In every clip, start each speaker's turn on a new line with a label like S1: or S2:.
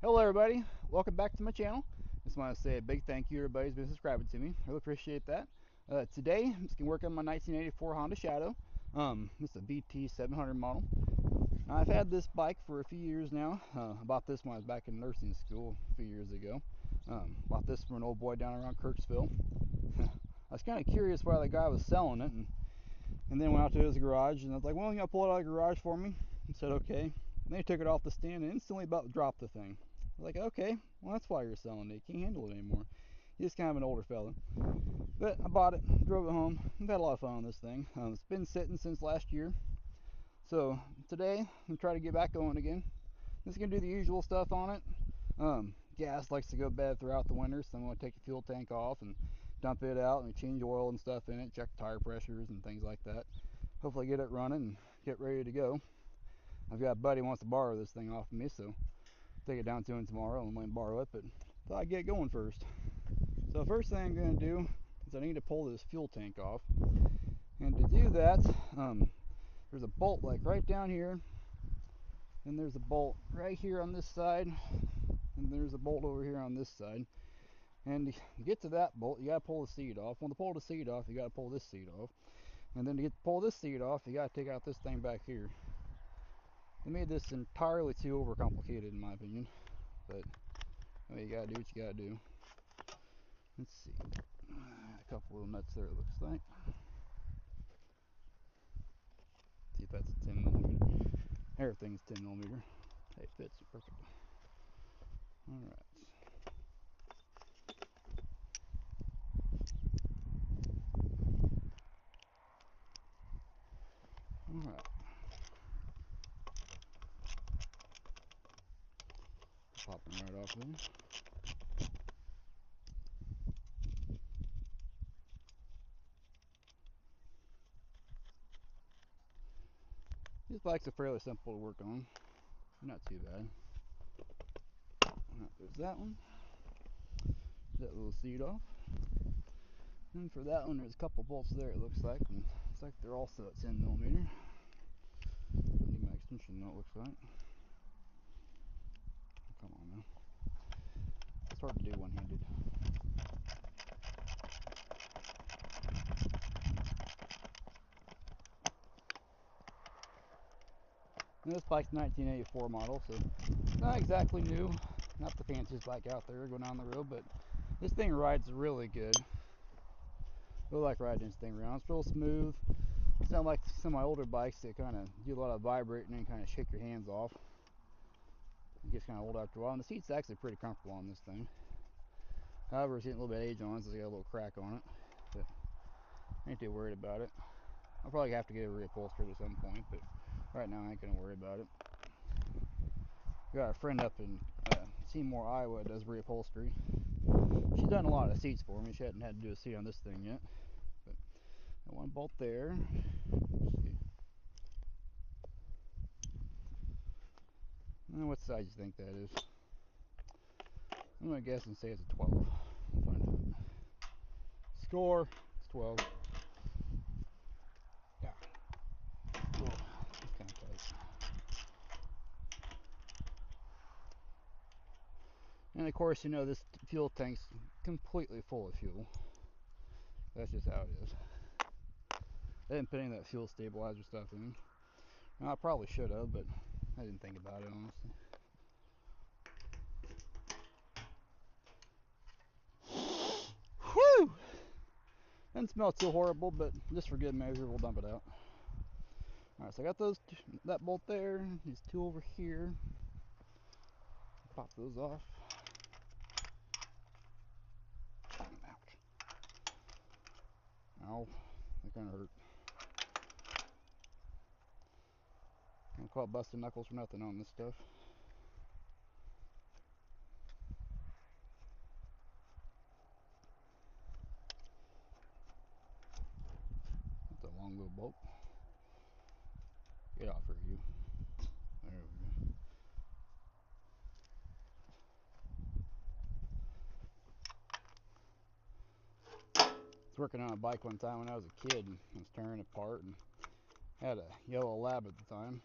S1: Hello everybody, welcome back to my channel. Just want to say a big thank you to everybody who's been subscribing to me. Really appreciate that. Today I'm just going to work on my 1984 Honda Shadow. This is a VT700 model. Now, I've had this bike for a few years now. I bought this when I was back in nursing school a few years ago. Bought this from an old boy down around Kirksville. I was kind of curious why the guy was selling it, and then went out to his garage and I was like, well, you know, pull it out of the garage for me. He said okay. And then he took it off the stand and instantly about dropped the thing. I was like, okay, well, that's why you're selling it. You can't handle it anymore. He's kind of an older fella. But I bought it, drove it home. I've had a lot of fun on this thing. It's been sitting since last year. So today, I'm going to try to get back going again. Just going to do the usual stuff on it. Gas likes to go bad throughout the winter, so I'm going to take the fuel tank off and dump it out and change oil and stuff in it, check tire pressures and things like that. Hopefully get it running and get ready to go. I've got a buddy who wants to borrow this thing off of me, so take it down to him tomorrow and let him borrow it, but thought I'd get going first. So the first thing I'm going to do is I need to pull this fuel tank off, and to do that, there's a bolt like right down here, and there's a bolt right here on this side, and there's a bolt over here on this side. And to get to that bolt, you got to pull the seat off. When to pull the seat off, you got to pull this seat off. And then to pull this seat off, you got to take out this thing back here. They made this entirely too overcomplicated in my opinion, but well, you gotta do what you gotta do. Let's see, a couple little nuts there it looks like. See if that's a 10mm. Everything's 10mm. It fits perfect. Alright. Alright. Popping right off there. These bikes are fairly simple to work on. Not too bad. Right, there's that one. That little seat off. And for that one, there's a couple bolts there it looks like. And looks like they're also at 10mm. I need my extension though, it looks like. Come on now. It's hard to do one-handed. This bike's 1984 model, so not exactly new. Not the fanciest bike out there going down the road, but this thing rides really good. I like riding this thing around. It's real smooth. It's not like some of my older bikes that kind of do a lot of vibrating and kind of shake your hands off. It gets kind of old after a while. And the seat's actually pretty comfortable on this thing. However, it's getting a little bit of age on it, so it's got a little crack on it. But I ain't too worried about it. I'll probably have to get it reupholstered at some point, but right now I ain't gonna worry about it. Got a friend up in Seymour, Iowa that does reupholstery. She's done a lot of seats for me. She hadn't had to do a seat on this thing yet. But got one bolt there. Let's see. What size do you think that is? I'm gonna guess and say it's a 12. We'll find out. Score. It's 12. Yeah. Whoa, it's kind of tight. And of course, you know, this fuel tank's completely full of fuel. That's just how it is. I didn't put any of that fuel stabilizer stuff in. Well, I probably should have, but I didn't think about it, honestly. Whew! Doesn't smell too horrible, but just for good measure, we'll dump it out. Alright, so I got that bolt there, these two over here. Pop those off. Ouch. Ow, that kind of hurt. Don't call it busted knuckles for nothing on this stuff. That's a long little bolt. Get off here, you. There we go. I was working on a bike one time when I was a kid, and I was tearing it apart, and had a yellow lab at the time.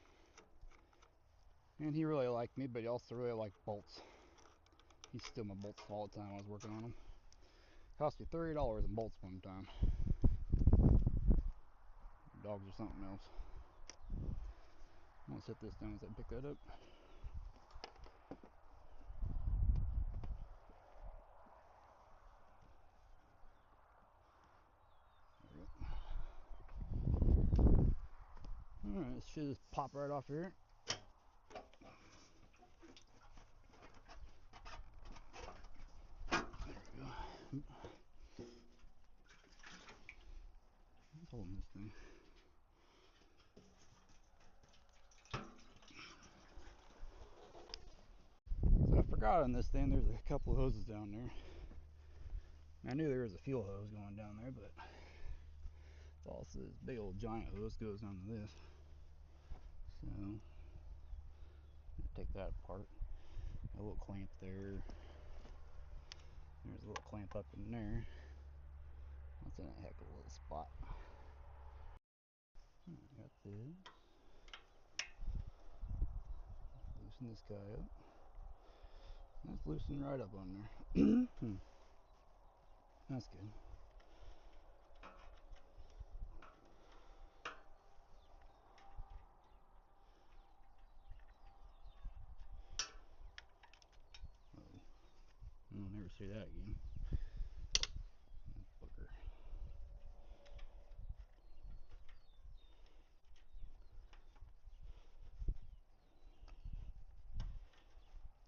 S1: And he really liked me, but he also really liked bolts. He steal my bolts all the time I was working on them. Cost me $30 in bolts one time. Dogs are something else. I'm gonna set this down as I pick that up. Alright, it should just pop right off here. There we go. What's holding this thing? So I forgot on this thing there's a couple of hoses down there. I knew there was a fuel hose going down there, but it's also this big old giant hose goes onto this. So take that apart. A little clamp there. There's a little clamp up in there. That's in a heck of a little spot. Got this. Loosen this guy up. That's loosened right up on there. That's good. I'll never see that again. Booger.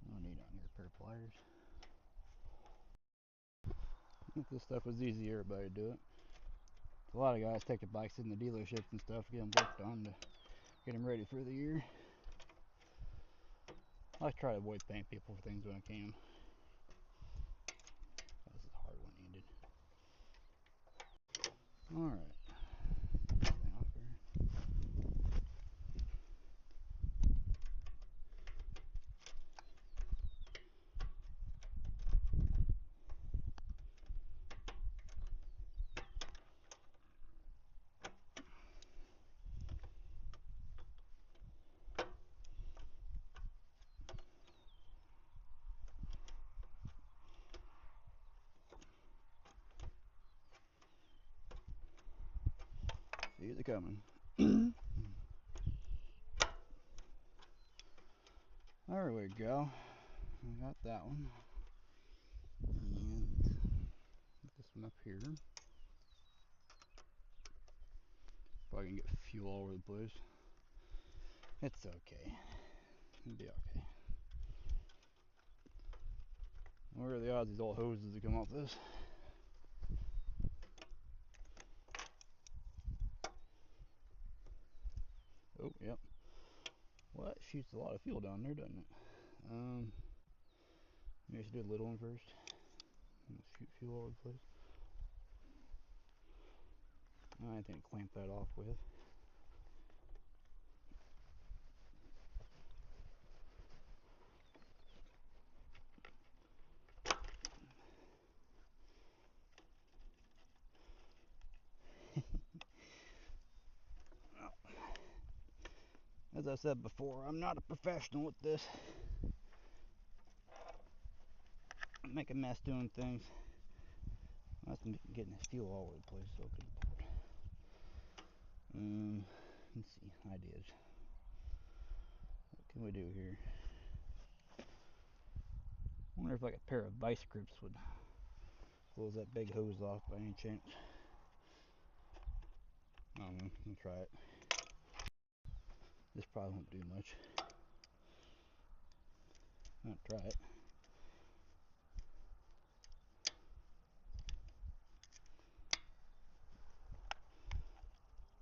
S1: No need on here, a pair of pliers. If this stuff was easy, everybody would do it. A lot of guys take their bikes in the dealerships and stuff to get them worked on to get them ready for the year. I try to avoid paying people for things when I can. This is a hard one handed. Alright. See it coming. There we go. I got that one. And this one up here. Probably gonna get fuel all over the place. It's okay. It'll be okay. What are the odds these old hoses to come off this? Oh, yep. Well, that shoots a lot of fuel down there, doesn't it? Maybe I should do a little one first. Shoot fuel all over the place. I think clamp that off with. As I said before, I'm not a professional with this. I make a mess doing things. That's getting this fuel all over the place, so good lord. Let's see, ideas. What can we do here? I wonder if like a pair of vice grips would close that big hose off by any chance. I don't know, I'll try it. This probably won't do much. I'll try it.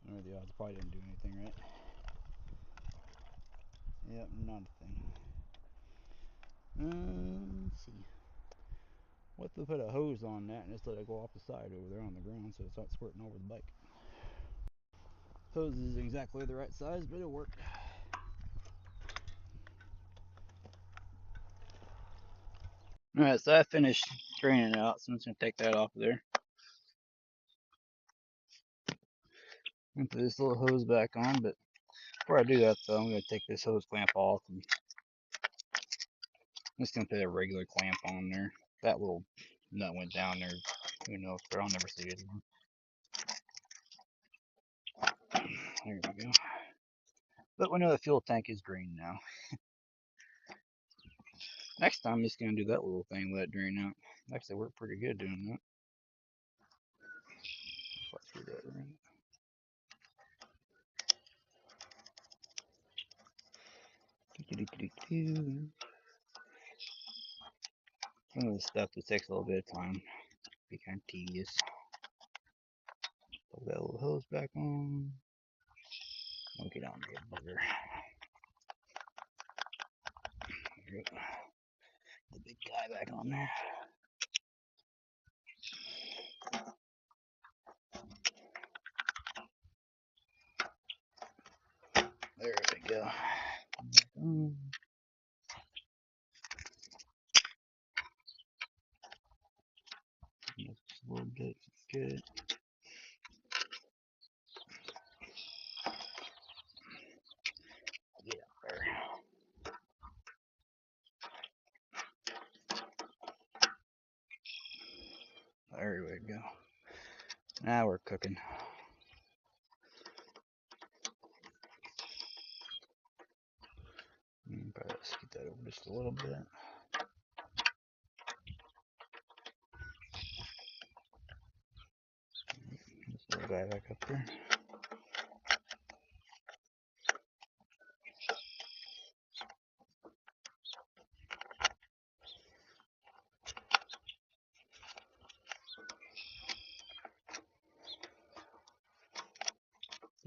S1: What are the odds? Probably didn't do anything, right? Yep, not a thing. Let's see. What if we put a hose on that and just let it go off the side over there on the ground so it's not squirting over the bike? Hose isn't exactly the right size, but it'll work. Alright, so I finished draining it out, so I'm just going to take that off of there. And put this little hose back on, but before I do that though, I'm going to take this hose clamp off and just gonna put a regular clamp on there. That little nut went down there. Who knows? But I'll never see it again. There we go. But we know the fuel tank is green now. Next time, I'm just gonna do that little thing, let it drain out. Actually, worked pretty good doing that. Some of this stuff just takes a little bit of time. Be kind of tedious. Put that little hose back on. Don't get on there, bugger. The big guy back on there. There we go. Just a little bit. Good. Get up there. There we go. Now we're cooking. Let's get that over just a little bit. This little guy back up there.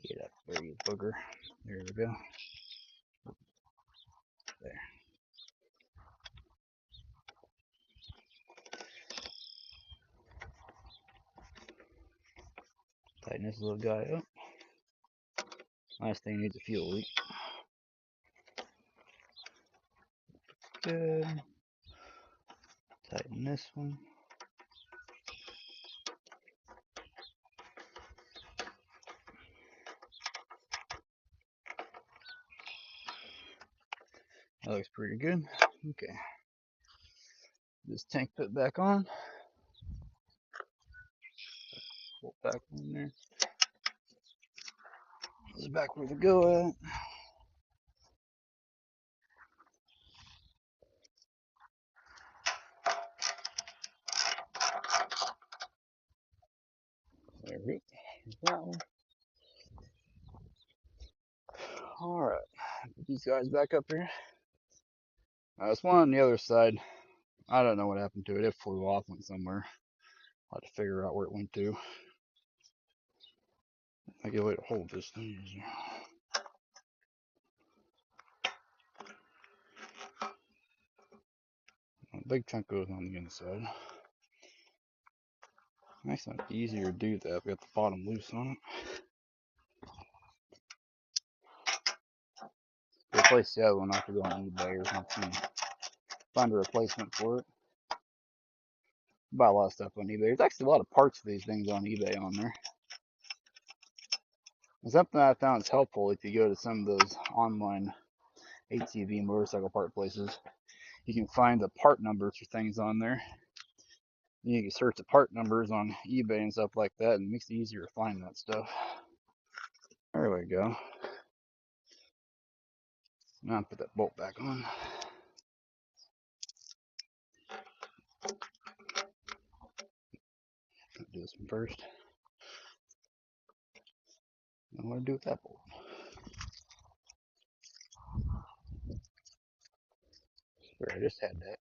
S1: Get up there, you booger. There we go. There. Tighten this little guy up. Last thing needs a fuel leak. Good. Tighten this one. That looks pretty good. Okay. This tank put back on. Pull back in there. This is back where we go at. There we go. Here's that one. Alright. Put these guys back up here. There's one on the other side. I don't know what happened to it. It flew off, went somewhere. I'll have to figure out where it went to. I get a way to hold this thing easier. A big chunk goes on the inside. Actually, it's easier to do that. We got the bottom loose on it. Replace the other one. I have to go on eBay or something. Find a replacement for it. Buy a lot of stuff on eBay. There's actually a lot of parts for these things on eBay on there. And something I found is helpful if you go to some of those online ATV motorcycle part places. You can find the part numbers for things on there. You can search the part numbers on eBay and stuff like that, and it makes it easier to find that stuff. There we go. Now I'll put that bolt back on. Do this one first. What do I do with that bolt? Sure, I just had that.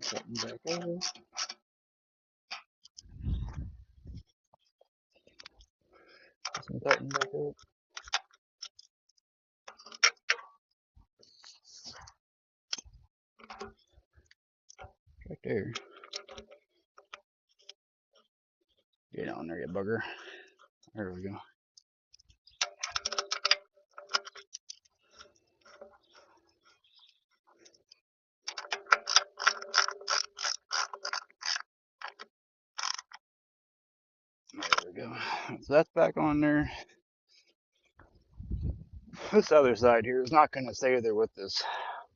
S1: Tighten back over. Tighten back over. Right there. Get on there, you bugger. There we go. There we go. So that's back on there. This other side here is not going to stay there with this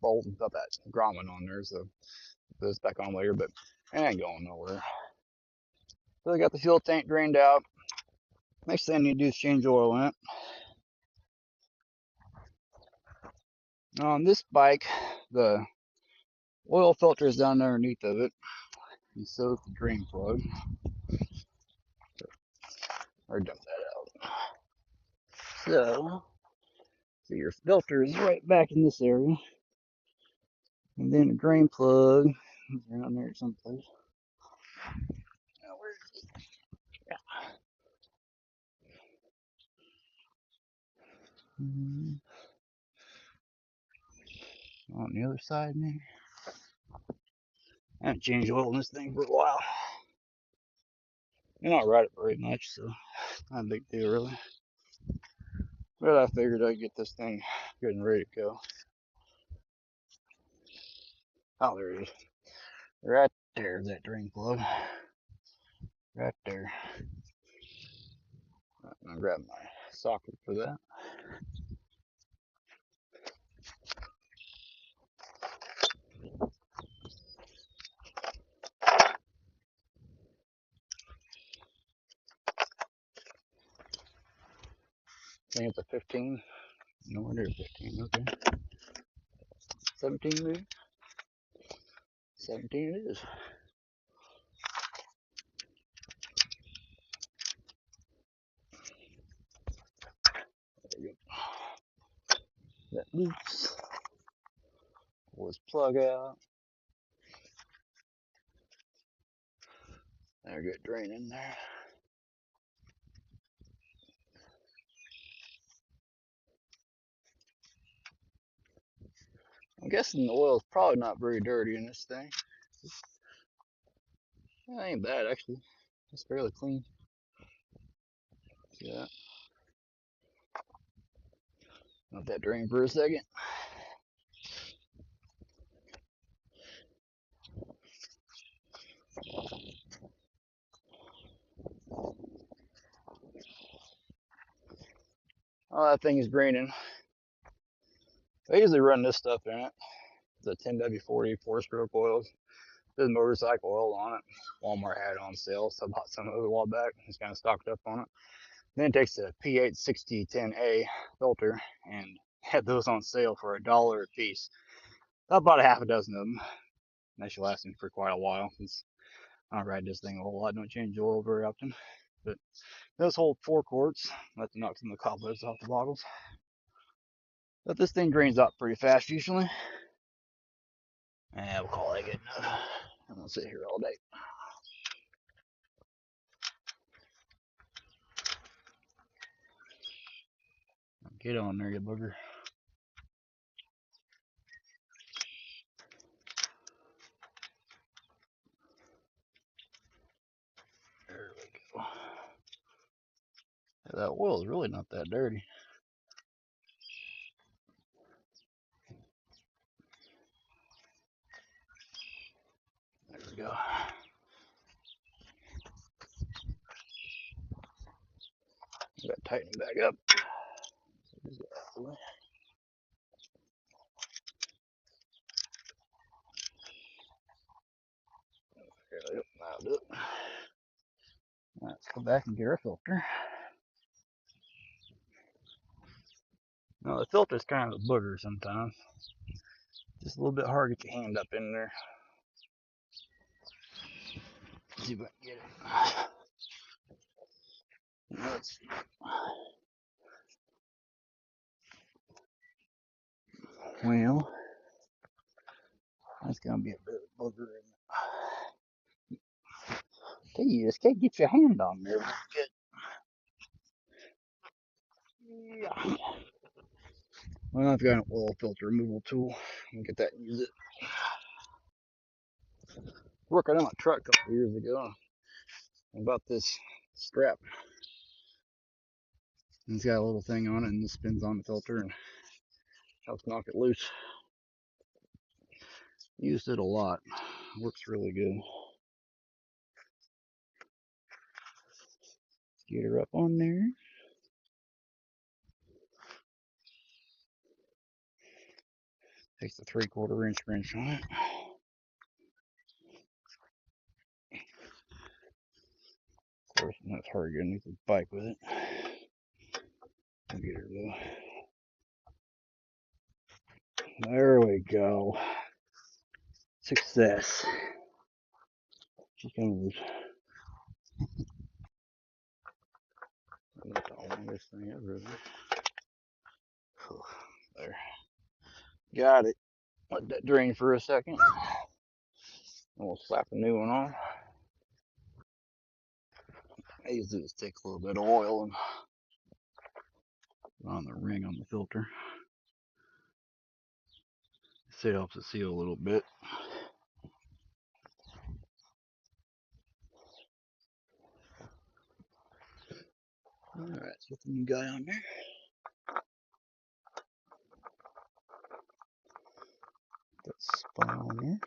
S1: bolt and put that grommet on there, so put this back on later, but it ain't going nowhere. So I got the fuel tank drained out. Next thing I need to do is change oil in it. On this bike, the oil filter is down underneath of it, and so is the drain plug. Or dump that out. So your filter is right back in this area, and then the drain plug is around there someplace. Now where is it? Yeah. On the other side there. I haven't changed oil in this thing for a while. I don't ride it very much, so not a big deal really. But I figured I'd get this thing good and ready to go. Oh, there it is. Right there's that drain plug. Right there. I'm gonna grab my socket for that. I think it's a 15. Nowhere near 15. Okay. 17 maybe? 17 it is. There you go. That loose. Pull this plug out. There, good drain in there. I'm guessing the oil is probably not very dirty in this thing. That ain't bad actually. It's fairly clean. See that? Let that drain for a second. Oh, that thing is draining. I usually run this stuff in it. The 10W40 4-stroke oils. There's motorcycle oil on it. Walmart had it on sale, so I bought some of it a while back. Just kind of stocked up on it. Then it takes a P86010A filter and had those on sale for $1 a piece. I bought a half a dozen of them. That should last me for quite a while since I don't ride this thing a whole lot. I don't change the oil very often. But those hold 4 quarts. Let them knock some of the cobwebs off the bottles. But this thing drains out pretty fast usually. And we'll call that good enough. I'm gonna sit here all day. Get on there, you booger. There we go. That oil is really not that dirty. There we go. Got to tighten it back up. That'll do it. Let's go back and get our filter. Now the filter's kind of a booger sometimes. Just a little bit hard to get your hand up in there. Let's see if I can get it. Let's see. Well, that's gonna be a bit of booger in it. Okay, you just can't get your hand on there. Good. Yeah. Well, I've got an oil filter removal tool. I'll get that and use it. Working on my truck a couple of years ago. About this strap. And it's got a little thing on it and it spins on the filter and helps knock it loose. Used it a lot. Works really good. Get her up on there. Takes the 3/4 inch wrench on it. Of course, that's hard getting underneath the bike with it. I'll get her though. There we go. Success. She comes. Not the longest thing ever. There. Got it. Let that drain for a second. And we'll slap a new one on. I usually just take a little bit of oil and put on the ring on the filter. So it helps it seal a little bit. Alright, let's get the new guy on there. That spot on there.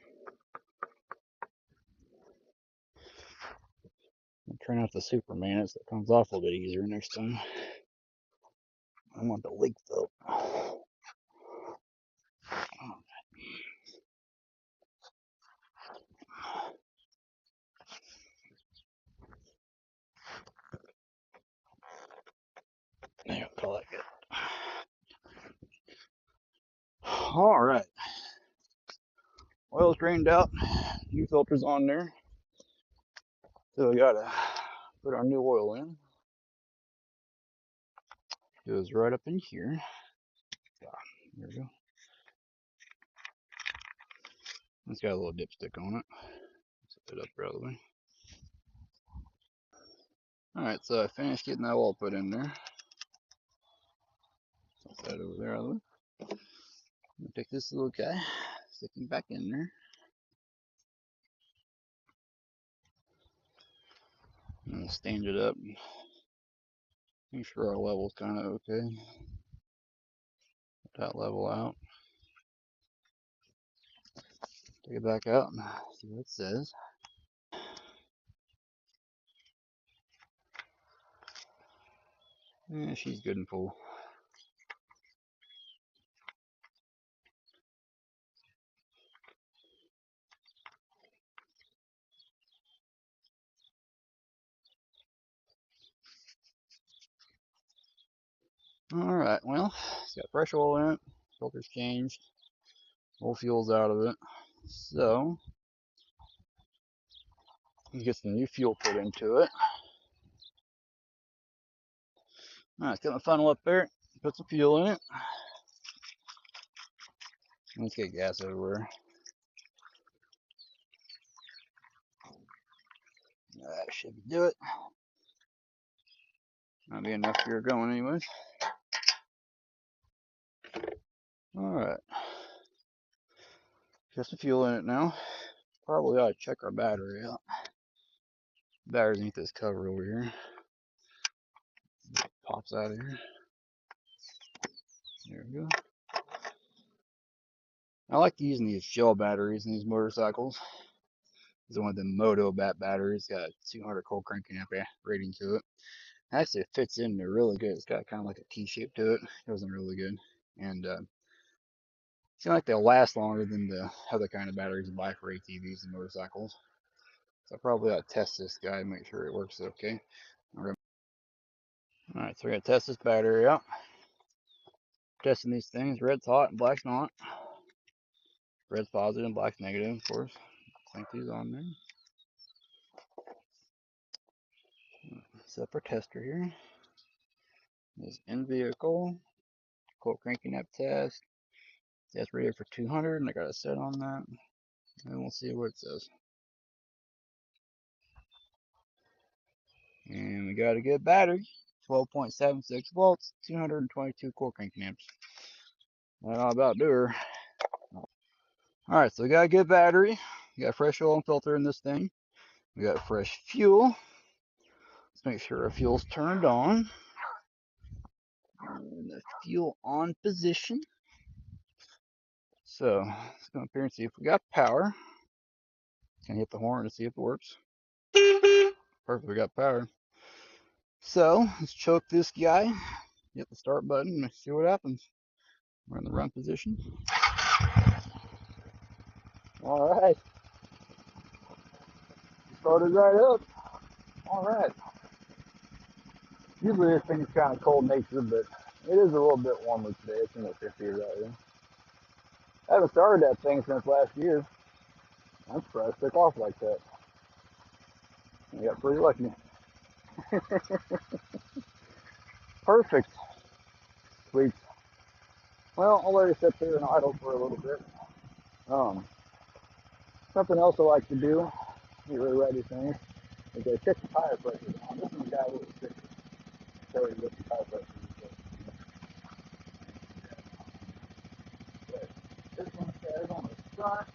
S1: Try not to Superman it so it comes off a little bit easier next time. I want the leak though. There, I like it. Alright. Oil's drained out. New filter's on there. So we gotta put our new oil in. It goes right up in here. There we go. It's got a little dipstick on it. Set it up right away. Alright, so I finished getting that oil put in there. Set that over there out of the way. I'm gonna take this little guy, stick him back in there. I'm gonna stand it up. Make sure our level's kind of okay. Put that level out. Take it back out and see what it says. Yeah, she's good and full. Alright, well, it's got fresh oil in it. Filter's changed. Old fuel's out of it. So, let's get some new fuel put into it. Alright, got my funnel up there. Put some fuel in it. Let's get gas everywhere. That should do it. Not be enough for your going anyways. Alright. Got some fuel in it now. Probably ought to check our battery out. Battery's underneath this cover over here. Pops out of here. There we go. I like using these gel batteries in these motorcycles. It's one of the Moto Bat batteries. Got a 200 cold cranking amp rating to it. Actually, it fits in there really good. It's got kind of like a T shape to it. It wasn't really good. And seem like they'll last longer than the other kind of batteries you buy for ATVs and motorcycles. So I probably ought to test this guy and make sure it works okay. Alright, so we're going to test this battery out. Testing these things. Red's hot and black's not. Red's positive and black's negative, of course. Clank these on there. Set up our tester here. This in vehicle. Cold cranking up test. That's rated for 200 and I got it set on that. And we'll see what it says. And we got a good battery. 12.76 volts, 222 cold cranking amps. That'll about do her. Alright, so we got a good battery. We got fresh oil and filter in this thing. We got fresh fuel. Let's make sure our fuel's turned on. And the fuel on position. So let's go up here and see if we got power. Gonna hit the horn to see if it works. Perfect, we got power. So let's choke this guy, hit the start button, and see what happens. We're in the run position. All right, started right up. All right. Usually this thing's kind of cold natured, but it is a little bit warmer today. It's in the 50s out here. I haven't started that thing since last year. I'm surprised it took off like that. I got pretty lucky. Perfect. Sweet. Well, I'll let it sit there and idle for a little bit. Something else I like to do, get really ready things, is I check the tire pressure down. This one's got a little sticker. Show you what the tire pressure is. But this one says on the front,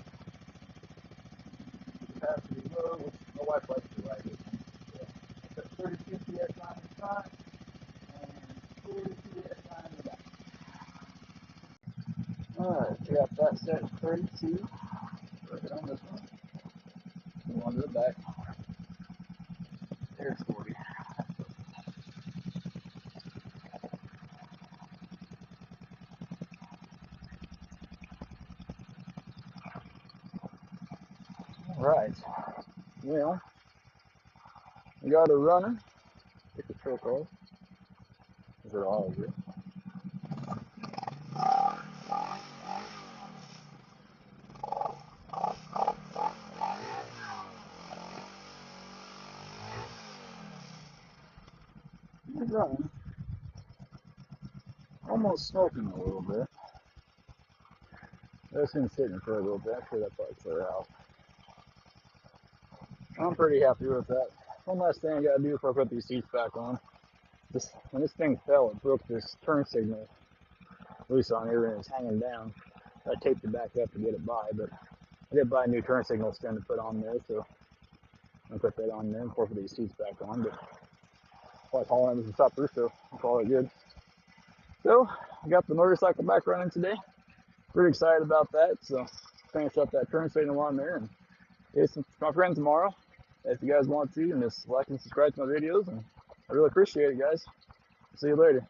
S1: capacity low, which my wife likes to ride this one. So it's got 32 psi in the front and 40 psi in the back. Alright, so we got that set at 32. Put it on this one. Move on to the back. There's 40. Alright. Well, we got a runner. Get the choke off. Is it all of it? It's running. Almost smoking a little bit. It's been sitting for a little bit. I'm sure that probably clear out. I'm pretty happy with that. One last thing I gotta do before I put these seats back on. When this thing fell, it broke this turn signal loose on here and it's hanging down. I taped it back up to get it by, but I did buy a new turn signal stand to put on there, so I'll put that on there before I put these seats back on. But I'll haul in the supper, so I'll call it good. So I got the motorcycle back running today. Pretty excited about that. So finish up that turn signal on there and get some my friends tomorrow. If you guys want to, and just like and subscribe to my videos, and I really appreciate it, guys. See you later.